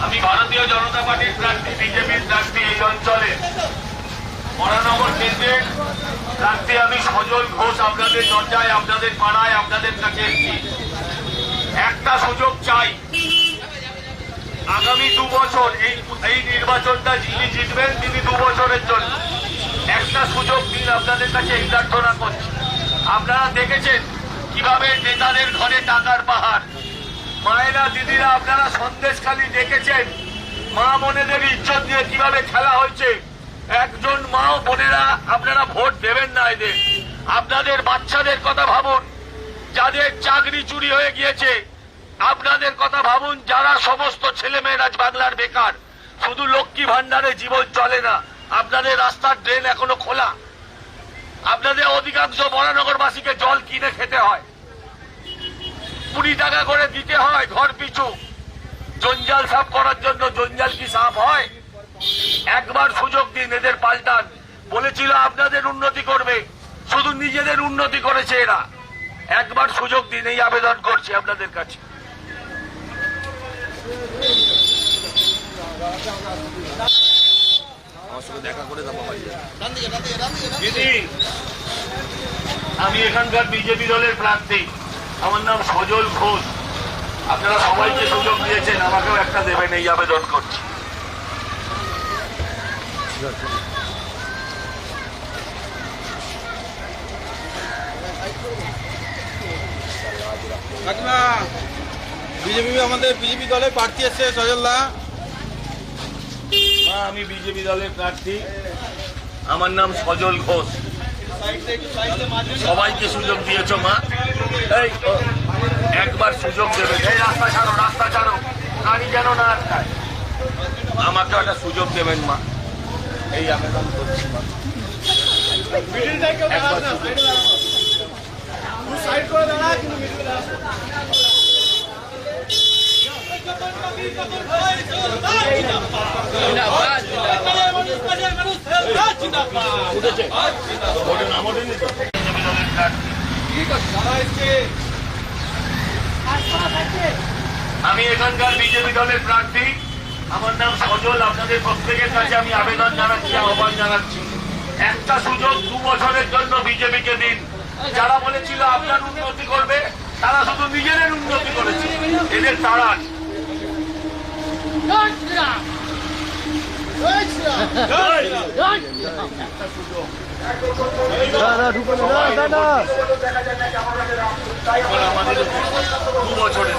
আমি ভারতীয় জনতা পার্টির প্রার্থী, বিজেপির প্রার্থী, এই অঞ্চলে মরানগর কেন্দ্রের প্রার্থী আমি সজল ঘোষ। আপনাদের দরজায়, আপনাদের পাড়ায়, আপনাদের কাছে এসেছি। একটা সুযোগ চাই, আগামী 2 বছর এই নির্বাচনটা যিনি জিতবেন তিনি 2 বছরের জন্য একটা সুযোগ দিন। আপনাদের কাছে এই প্রার্থনা করছি। আপনারা দেখেছেন কিভাবে নেতাদের ঘরে টাকার পাহাড়। মায়েরা, দিদিরা, আপনারা সন্দেশখালি দেখেছেন মা বোনেদের ইজ্জত দিয়ে কিভাবে খেলা হয়েছে। একজন মা ও বোনেরা আপনারা ভোট দেবেন না এদের। আপনাদের বাচ্চাদের কথা ভাবুন, যাদের চাকরি চুরি হয়ে গিয়েছে। আপনাদের কথা ভাবুন, যারা সমস্ত ছেলেমেয়েরা বাংলার বেকার। শুধু লক্ষ্মী ভান্ডারে জীবন চলে না, আপনাদের রাস্তার ড্রেন এখনো খোলা। আপনাদের অধিকাংশ মরানগরবাসীকে জল কিনে খেতে হয়, 20 টাকা করে দিতে হয় ঘর পিছু। জঞ্জাল সাফ করার জন্য, জঞ্জাল কি সাফ হয়? একবার সুযোগ দিন, এদের পাল্টান। বলেছিল আপনাদের উন্নতি করবে, শুধু নিজেদের উন্নতি করেছে এরা। একবার সুযোগ দিন, এই আবেদন করছি আপনাদের কাছে। দিদি, আমি এখানকার বিজেপি দলের প্রার্থী, আমার নাম সজল ঘোষ। আপনারা সবাইকে সুযোগ দিয়েছেন, আমাকেও একটা দেবেন, এই আবেদন করছি। বিজেপি দলের প্রার্থী এসছে সজলদা। আমি বিজেপি দলের প্রার্থী, আমার নাম সজল ঘোষ। সবাইকে সুযোগ দিয়েছ মা, এই একবার সুযোগ দেবে। এই রাস্তা ছাড়ো, রাস্তা ছাড়ো, গাড়ি যেন না আটকায়। আমাকে একটা সুযোগ দেবেন মা, এই আবেদন করছি মা। আমি এখানকার বিজেপি দলের প্রার্থী, আমার নাম সজল। আপনাদের প্রত্যেকের কাছে আমি আবেদন জানাচ্ছি, আহ্বান জানাচ্ছি, একটা সুযোগ 2 বছরের জন্য বিজেপিকে দিন। যারা বলেছিল আপনার উন্নতি করবে, তারা শুধু নিজেদের উন্নতি করেছে, এদের তাড়ান। আমাদের 2 বছরের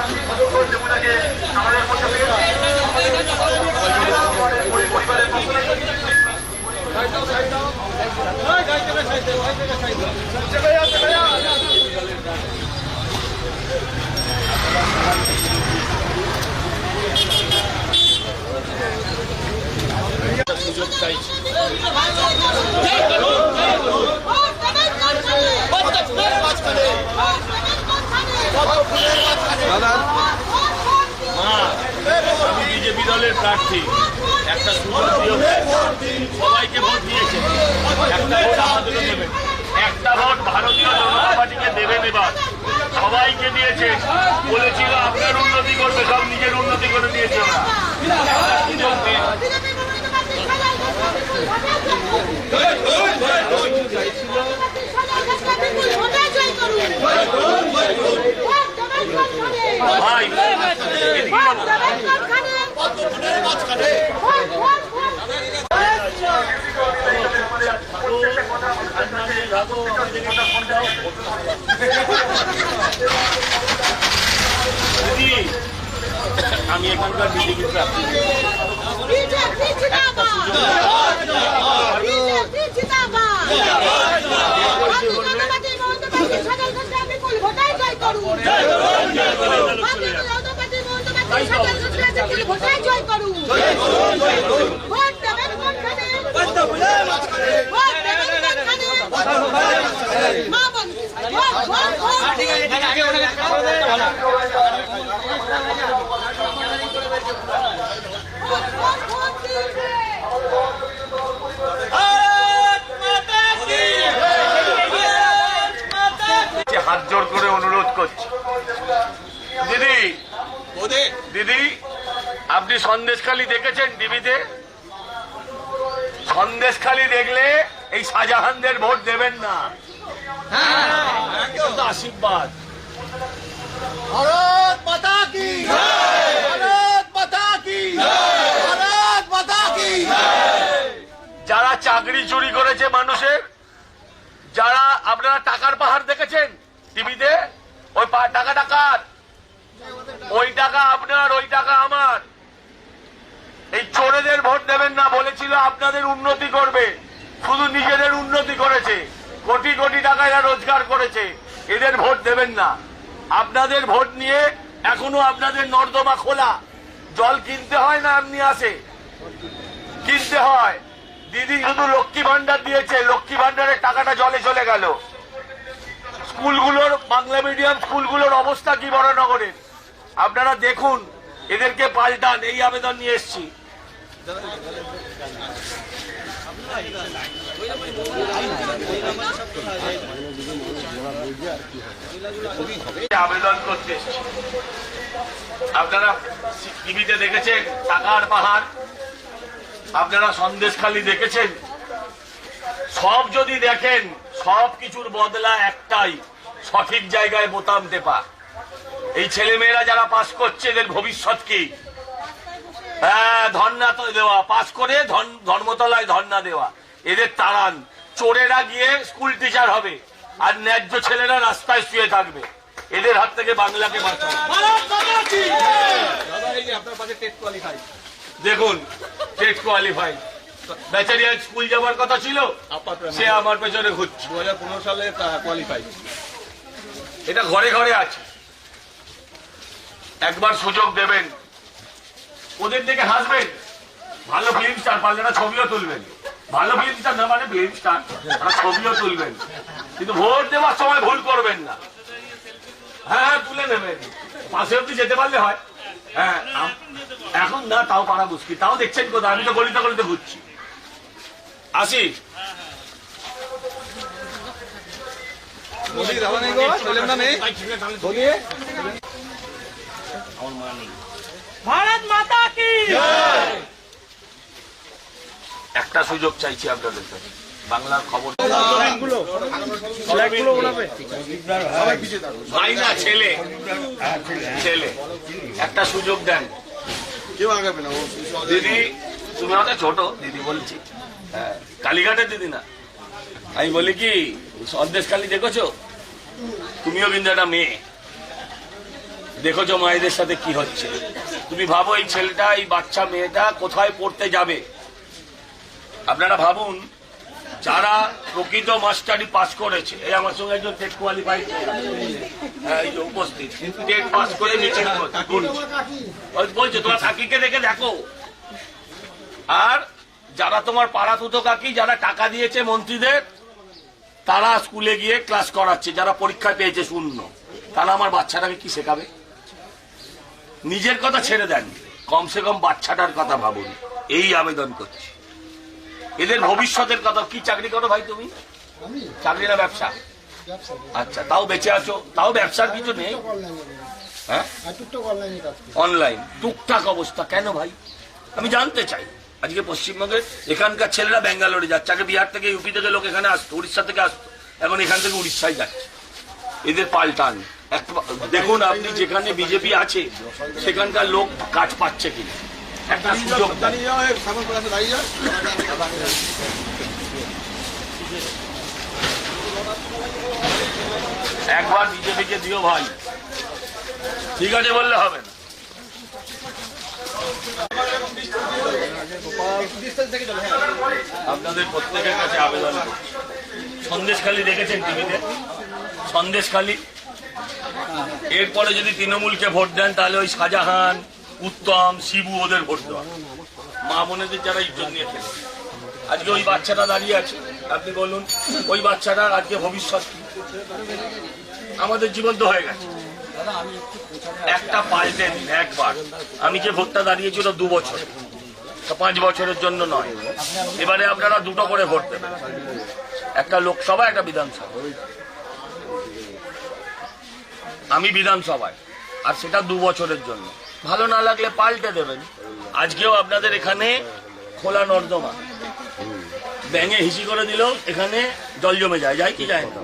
সুযোগ চাইছি। আমি বিজেপি দলের প্রার্থী, একটা সুযোগ সবাইকে ভোট দিয়েছে, একটা ভোট আমাদেরও দেবেন। একটা ভোট ভারতীয় জনতা পার্টিকে দেবেন। এবার সবাইকে দিয়েছে, বলেছিল আপনার উন্নতি করবে, সব নিজের উন্নতি করে দিয়েছে ওরা। সুযোগ দিন। ভাই আমি এখানকার বিজেপি প্রার্থী, হাত জোর করে অনুরোধ করছি, দিদি দিদি আপনি সন্দেশখালি দেখেছেন টিভিতে? সন্দেশখালি দেখলে এই শাহজাহানদের ভোট দেবেন না। আশীর্বাদ। ভারত মাতা কি ভারত মাতা কি ভারত মাতা কি। যারা চাকরি চুরি করেছে মানুষের, যারা আপনারা টাকার পাহাড় দেখেছেন টিভিতে, ওই টাকাটা কার? ওই টাকা আপনার, ওই টাকা আমার। এই চোরেদের ভোট দেবেন না। বলেছিল আপনাদের উন্নতি করবে, শুধু নিজেদের উন্নতি করেছে। কোটি কোটি টাকা এরা রোজগার করেছে। এদের ভোট দেবেন না। আপনাদের ভোট নিয়ে এখনো আপনাদের নর্দমা খোলা। জল কিনতে হয় না, এমনি আসে, কিনতে হয়। দিদি শুধু লক্ষ্মী ভান্ডার দিয়েছে, লক্ষ্মী ভান্ডারের টাকাটা জলে চলে গেল। স্কুলগুলোর, বাংলা মিডিয়াম স্কুলগুলোর অবস্থা কি বরানগরের, আপনারা দেখুন। এদেরকে পাল্টান, এই আবেদন নিয়ে এসছি। আবেদন করতে এসছি। আপনারা টিভিতে দেখেছেন টাকার পাহাড়, আপনারা সন্দেশখালি দেখেছেন। সব যদি দেখেন, সব কিছুর বদলা একটাই, সঠিক জায়গায় বোতাম টেপা। এই ছেলেমেয়েরা যারা পাস করছে, এদের ভবিষ্যৎ কি? হ্যাঁ, ধর্ণা তো দেওয়া, পাস করে ধর্মতলায় ধর্ণা দেওয়া। এদের তাড়ান। চোরেরা গিয়ে স্কুল টিচার হবে, আর ন্যায্য ছেলেরা রাস্তায় শুয়ে থাকবে। এদের হাত থেকে বাংলাকে বাঁচান। দেখুন, টেট কোয়ালিফাই, বেচারি স্কুল যাওয়ার কথা ছিল, সে আমার পেছনে ঘুরছে। 2015 সালে কোয়ালিফাই। এটা ঘরে ঘরে আছে। একবার সুযোগ দেবেন, ওদের দেখে হাসবেন। ভালো ফিল্ম স্টার, পারলে না ছবিও তুলবেন। ভালো ফিল্ম স্টার না মানে ফিল্ম স্টার, ছবিও তুলবেন। কিন্তু ভোট দেওয়ার সময় ভুল করবেন না। হ্যাঁ, তুলে নেবেন, পাশে অব্দি যেতে পারলে হয়। হ্যাঁ, এখন না, তাও পারা মুশকিল। তাও দেখছেন কোথায়? আমি তো গলিতে গলিতে ঘুরছি। আসি। ভারত মাতা কি। একটা সুযোগ চাইছি আপনাদের কাছে, বাংলার খবর। ভাই না, ছেলে ছেলে, একটা সুযোগ দেন। কেউ আগাবে না। দিদি, তুমি আমাকে ছোট দিদি বলছি। হ্যাঁ, কালীঘাটের দিদি না। আমি বলি কি, সন্দেশখালি দেখেছো? তুমিও কিন্তু একটা মেয়ে, দেখেছো মায়েদের সাথে কি হচ্ছে। তুমি ভাবো, এই ছেলেটা, এই বাচ্চা মেয়েটা কোথায় পড়তে যাবে। আপনারা ভাবুন, যারা প্রকৃত মাস্টারি পাস করেছে, এই আমার সঙ্গে একজন টেট কোয়ালিফাইড এই যে উপস্থিত, টেট পাস করে নিচে বলছে, তোমার কাকিকে দেখে দেখো। আর যারা তোমার পাড়া তুতো কাকি, যারা টাকা দিয়েছে মন্ত্রীদের, তারা স্কুলে গিয়ে ক্লাস করাচ্ছে। যারা পরীক্ষা পেয়েছে শূন্য, তারা আমার বাচ্চাটাকে কি শেখাবে? নিজের কথা ছেড়ে দেন, কমসে কম বাচ্চাটার কথা ভাবুন। এই আবেদন করছি। এদের ভবিষ্যতের কথা। কি চাকরি করো ভাই তুমি? চাকরি না ব্যবসা? আচ্ছা, তাও বেঁচে আছো, তাও ব্যবসার কিছু নেই। হ্যাঁ, অনলাইন টুকটাক অবস্থা। কেন ভাই? আমি জানতে চাই। আজকে পশ্চিমবঙ্গের এখানকার ছেলেরা ব্যাঙ্গালোরে যাচ্ছে। আগে বিহার থেকে, ইউপি থেকে লোক এখানে আসতো, উড়িষ্যা থেকে আসতো, এখন এখান থেকে উড়িষ্যায় যাচ্ছে। এদের পাল্টান। দেখুন, আপনি যেখানে বিজেপি আছে সেখানকার লোক কাজ পাচ্ছে কিনা, একটা সুযোগ দেন। একবার বিজেপিকে দিও ভাই, ঠিক আছে বললে হবে না। আপনাদের প্রত্যেকের কাছে আবেদন করছি। সন্দেশখালি দেখেছেন টিভিতে? সন্দেশখালি, এরপরে যদি তৃণমূলকে ভোট দেন, তাহলে ওই শাহজাহান, উত্তম, শিবু, ওদের ভোট দেওয়া। মা বোনেদের যারা ইজ্জত নিয়ে খেলে। আজকে ওই বাচ্চাটা দাঁড়িয়ে আছে, আপনি বলুন, ওই বাচ্চাটার আজকে ভবিষ্যৎ কি? আমাদের জীবন তো হয়ে গেছে। একটা পাল্টে দিন একবার। আমি যে ভোটটা দাঁড়িয়েছিল 2 বছর, 5 বছরের জন্য নয়। এবারে আপনারা 2টো করে ভোট দেবেন, একটা লোকসভা, একটা বিধানসভা। আমি বিধানসভায়, আর সেটা 2 বছরের জন্য। ভালো না লাগলে পাল্টে দেবেন। আজকেও আপনাদের এখানে খোলা নর্দমা, ব্যাঙে হিসি করে দিলেও এখানে জল জমে যায়, যায় কি যায় না?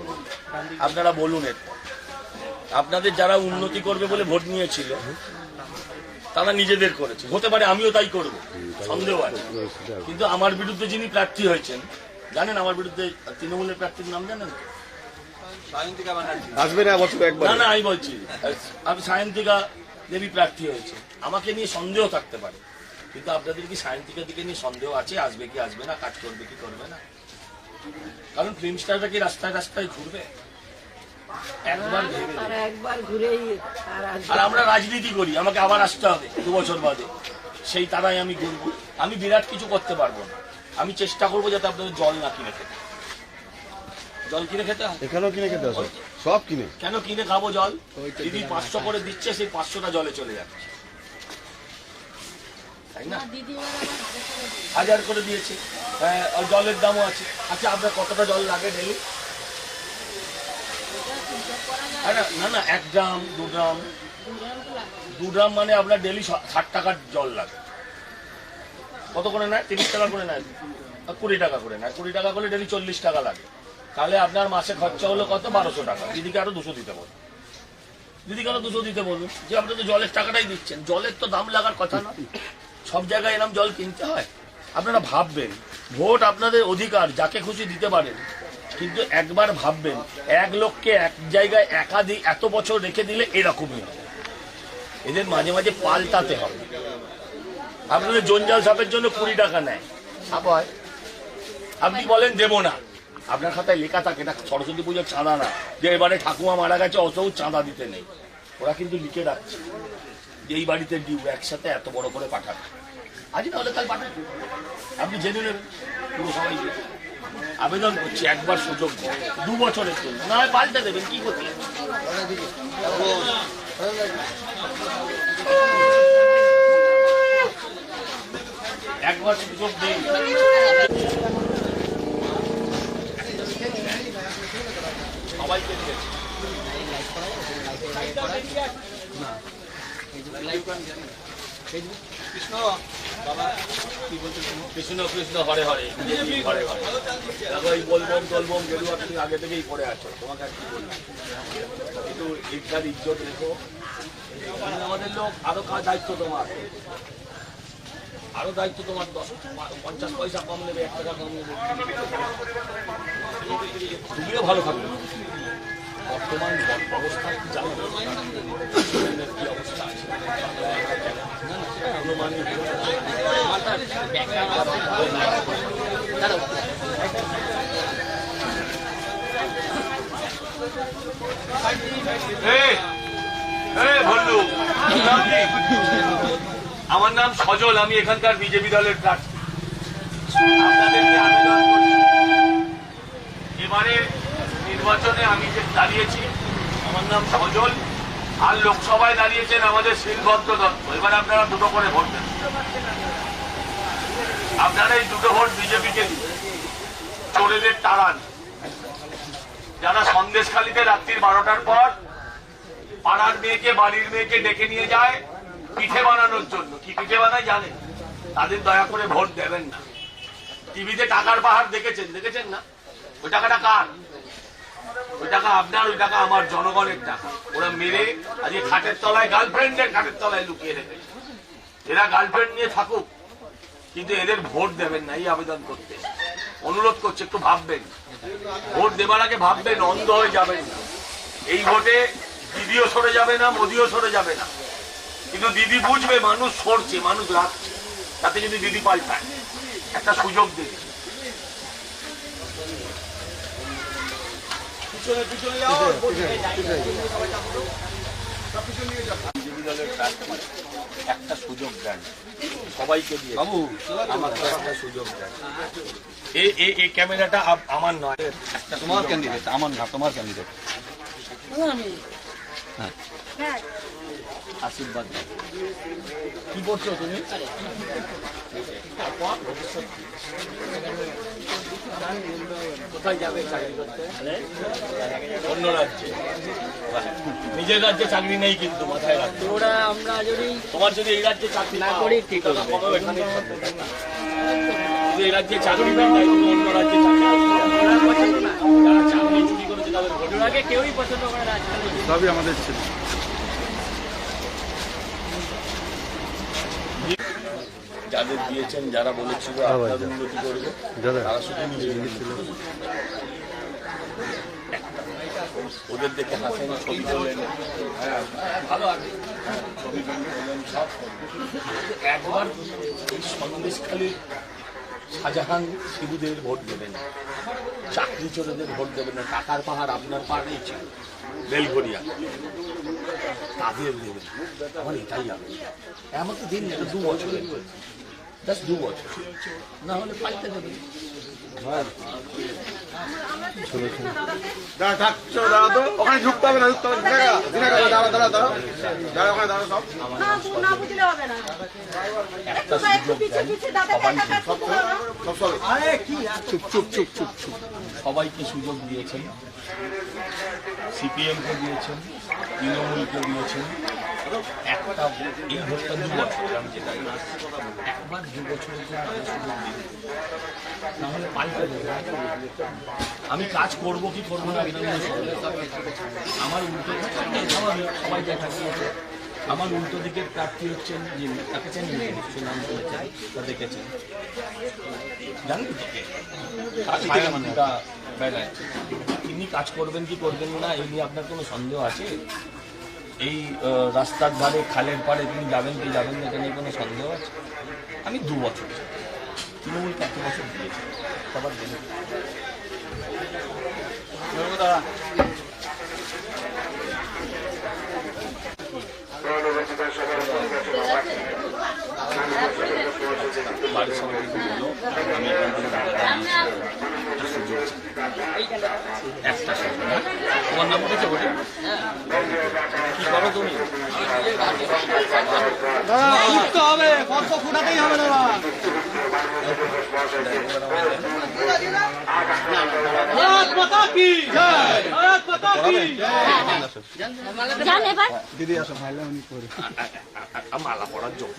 আপনারা বলুন, আপনাদের যারা উন্নতি করবে বলে ভোট নিয়েছিল তারা নিজেদের করেছে, হতে পারে আমিও তাই করব, সন্দেহ আছে। কিন্তু আমার বিরুদ্ধে যিনি প্রার্থী হয়েছেন, জানেন আমার বিরুদ্ধে তৃণমূলের প্রার্থীর নাম জানেন? আসবে না বছর একবার। না, আমি বলছি আমি সায়ন্তিকা দেবী প্রার্থী হয়েছে, আমাকে নিয়ে সন্দেহ থাকতে পারে, কিন্তু আপনাদের কি সায়ন্তিকা দিকে নিয়ে সন্দেহ আছে? আসবে কি আসবে না, কাজ করবে কি করবে না? কারণ ফিল্ম স্টারটা কি রাস্তায় রাস্তায় ঘুরবে? একবার ঘুরেই আর আমরা রাজনীতি করি, আমাকে আবার আসতে হবে 2 বছর বাদে, সেই তারাই আমি ঘুরবো। আমি বিরাট কিছু করতে পারবো না, আমি চেষ্টা করবো যাতে আপনাদের জল না কিনে খেতে, জল কিনে খেতে হয়। এখানেও কিনে খেতে আসো, সব কিনে। কেন কিনে খাবো জল? দিদি 500 করে দিচ্ছে, সেই 500টা জলে চলে যাচ্ছে, তাই না? 1000 করে দিয়েছে, জলের দামও আছে। আচ্ছা, আপনার কতটা জল লাগে ডেলি? না না, 1 ড্রাম 2 ড্রাম, 2 ড্রাম মানে আপনার ডেলি 60 টাকার জল লাগে। কত করে নেয়? 30 টাকা করে নেয়, 20 টাকা করে নেয়। 20 টাকা করে ডেলি 40 টাকা লাগে। তাহলে আপনার মাসে খরচা হলো কত? 1200 টাকা। দিদিকে আরো 200 দিতে বলুন, দিদিকে আরো 200 দিতে বলুন, যে আপনি তো জলের টাকাটাই দিচ্ছেন। জলের তো দাম লাগার কথা না, সব জায়গায় এরকম জল কিনতে হয়? আপনারা ভাববেন, ভোট আপনাদের অধিকার, যাকে খুশি দিতে পারেন, কিন্তু একবার ভাববেন, 1 লোককে এক জায়গায় একাধিক এত বছর রেখে দিলে এরকমই হবে। এদের মাঝে মাঝে পাল্টাতে হবে। আপনাদের জঞ্জাল সাপের জন্য 20 টাকা নেয়, সাপ হয়, আপনি বলেন দেবো না, আপনার খাতায় লেখা থাকে, এটা সরস্বতী পুজোর চাঁদা না, যে এবারে ঠাকুমা মারা গেছে অতও চাঁদা দিতে নেই। ওরা কিন্তু লিখে রাখছে যে এই বাড়িতে ডিউ একসাথে এত বড় করে পাঠাবে, আজ না হলে কাল পাঠাবে, আপনি জেনে নেবেন। পুরো সবাইকে আবেদন করছি, একবার সুযোগ দিন, 2 বছরের জন্য, না হয় পাল্টে দেবেন, কি করতে? একবার সুযোগ দিন। সবাইকে দিয়েছে। কৃষ্ণ কৃষ্ণ হরে হরে, হরে হরে। দেখো, এই বলবম টলবম গেরুয়া তুমি আগে থেকেই পড়ে আছো, তোমাকে আর কি বলবো, কিন্তু ইজ্জার ইজ্জত রেখো। আমাদের লোক, আরো দায়িত্ব তোমার, আরো দায়িত্ব তোমার। 50 পয়সা কম নেবে, 1 টাকা কম নেবে, তুমিও ভালো থাকবে। বর্তমান অবস্থা কি জানো? কি অবস্থা আছে? আমার নাম সজল, আমি এখানকার বিজেপি দলের প্রার্থী। আপনাদেরকে আবেদন করছি, এবারে নির্বাচনে আমি যে দাঁড়িয়েছি, আমার নাম সজল, আর লোকসভায় দাঁড়িয়েছেন আমাদের শিলভদ্র দত্ত। এবার আপনারা 2টো করে ভোট দেন, আপনারা এই 2টো ভোট বিজেপিকে দিন, চোরেদের তাড়ান। যারা সন্দেশখালীতে রাত্রির 12টার পর পাড়ার মেয়েকে, বাড়ির মেয়েকে ডেকে নিয়ে যায় পিঠে বানানোর জন্য, কি পিঠে বানায় জানেন? তাদের দয়া করে ভোট দেবেন না। টিভিতে টাকার পাহাড় দেখেছেন না? ওই টাকাটা কার? ওই টাকা আপনার, ওই টাকা আমার, জনগণের টাকা। ওরা মেরে আজকে খাটের তলায়, গার্লফ্রেন্ডের খাটের তলায় লুকিয়ে রেখেছে। এরা গার্লফ্রেন্ড নিয়ে থাকুক, কিন্তু এদের ভোট দেবেন না, এই আবেদন করতে অনুরোধ করছে। একটু ভাববেন, ভোট দেবার আগে ভাববেন, অন্ধ হয়ে যাবেন না। এই ভোটে দিদিও সরে যাবে না, মোদিও সরে যাবে না, কিন্তু দিদি বুঝবে মানুষ সরছে, মানুষ রাখছে, তাতে যদি দিদি পাল্টায়, একটা সুযোগ দিন। একটা সুযোগ দেন সবাইকে দিয়ে, বাবু আমাকে একটা সুযোগ দেন। এই ক্যামেরাটা আমার নয়, তোমার ক্যান্ডিডেট, আমার না, তোমার ক্যান্ডিডেট। আশীর্বাদ দাও। কি করছো তুমি? কোথায় যাবে চাকরি করতে? অন্য রাজ্যে। নিজের রাজ্যে চাকরি নেই কিন্তু মাথায় রাখতে। ওরা আমরা যদি তোমার যদি এই রাজ্যে চাকরি না পাও, করি ঠিক তাহলে হবে। কবে এখানে থাকবে? যদি এই রাজ্যে চাকরি নেই তাই তুমি অন্য রাজ্যে চাকরি করতে যাবে। ওরা পছন্দ না, যারা চাকরি চুরি করেছে তাদের ভোট দাও। ওরাকে কেউই পছন্দ করে না আজকাল। সবই আমাদের ছিল। যাদের দিয়েছেন, যারা বলেছিল আপনাদের উন্নতি করবে, তারা শুধু নিজের ছিল। ওদের দেখে হাসেন, ছবি তোলেন, ভালো আছে, ছবি তোলেন, সব একবার এই সন্দেশখালীর শাহজাহান শিবুদের ভোট দেবেন, চাকরি চোরেদের ভোট দেবেন না। টাকার পাহাড় আপনার পাহাড়েই ছিল, বেলঘরিয়া, তাদের দেবেন। আমার এটাই আগে এমন তো দিন, এটা 2 বছরের, জাস্ট 2 বছর, না হলে পাল্টে দেবেন। দাঁড়া তো, ওখানে ঢুকতে হবে না, ঢুকতে হবে না। দাঁড়া, দাঁড়া, দাঁড়া, দাঁড়া, ওখানে দাঁড়া সব। না বুঝলে হবে না। একটা একটু সুযোগ পিছিয়ে দেন পিছিয়ে দাদা সবাইকে, দেখা করতে হবে না। সব সব। চুপ চুপ চুপ চুপ চুপ। সবাইকে সুযোগ দিয়েছেন। সিপিএমকে দিয়েছেন, তৃণমূলকে দিয়েছেন। একটা এই ভোটটা 2 বছর, আমি যেটা একবার 2 বছরের জন্য আমি সুযোগ দিই, নাহলে পাল্টে দেবে। আমি কাজ করবো কি করবো না এটা নিয়ে আমার উল্টো সবাই দেখা গিয়েছে। আমার উল্টো দিকের প্রার্থী হচ্ছেন যিনি, তাকে চেনেন, সুনাম শুনেছেন, তা দেখেছেন, জানেন তো কে? ছায়ানন্দা ব্যানার্জি। তিনি কাজ করবেন কি করবেন না এই নিয়ে আপনার কোনো সন্দেহ আছে? এই রাস্তার ধারে, খালের পাড়ে তিনি যাবেন কি যাবেন না, এটা নিয়ে কোনো সন্দেহ আছে? আমি 2 বছর, তৃণমূল 1 বছর দিয়েছি, সবার দিনে। বাড়ির সবাই বললো আমি এখান থেকে দাঁড়িয়েছি, একটা সুযোগ চাই। একটা সুযোগ, হ্যাঁ? তোমার নাম উঠেছে বলে কি করো তুমি? উঠতে হবে, ফর্দ ফুটাতেই হবে দাদা। ভারত মাতা কি জয়, ভারত মাতা কি জান এবার মালা পড়ার যোগ্য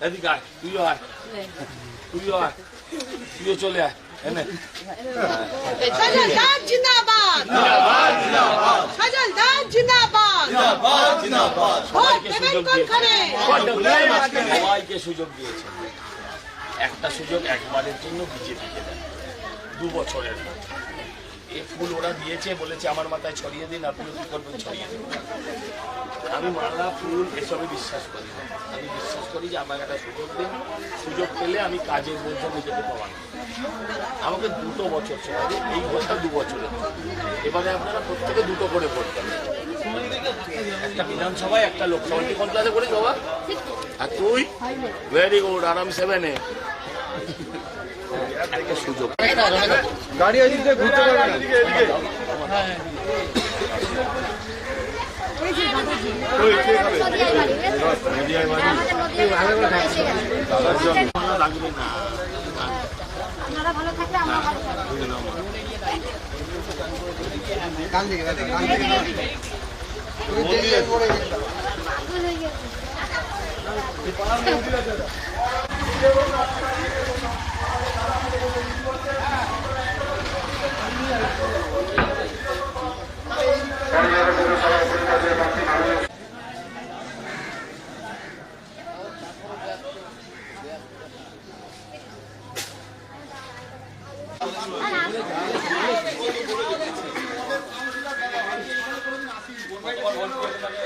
এদিকে আয়, তুইও আয়, তুইও আয়, তুইও চলে আয় এনে। শাহজালাল জিন্দাবাদ, শাহজালাল জিন্দাবাদ, ভোট দেবেন কোনখানে? সবাইকে সুযোগ দিয়েছে। একটা সুযোগ একবারের জন্য বিজেপিকে দেন, 2 বছরের। এই ফুল ওরা দিয়েছে, বলেছে আমার মাথায় ছড়িয়ে দিন, আপনি কি করবেন ছড়িয়ে দিন। আমি মালা ফুল এসবে বিশ্বাস করি না। আমি বিশ্বাস করি যে আমাকে একটা সুযোগ দিন, সুযোগ পেলে আমি কাজের মধ্যে নিজেকে প্রমাণ করি। আমাকে 2 বছর সময় দিন, এই ভোটটা 2 বছরের। এবারে আপনারা প্রত্যেকে 2টো করে ভোট দেবেন, একটা বিধানসভায়, একটা লোকসভায়। কোন ক্লাসে করিস বাবা? আর তুই? ভেরি গুড, আর আমি 7-এ। একটা সুযোগ, গাড়ি ওই দিক দিয়ে ঘুরতে পারবে না। লাগবে না। আপনারা ভালো থাকলে আমরা ভালো থাকবো। তোমার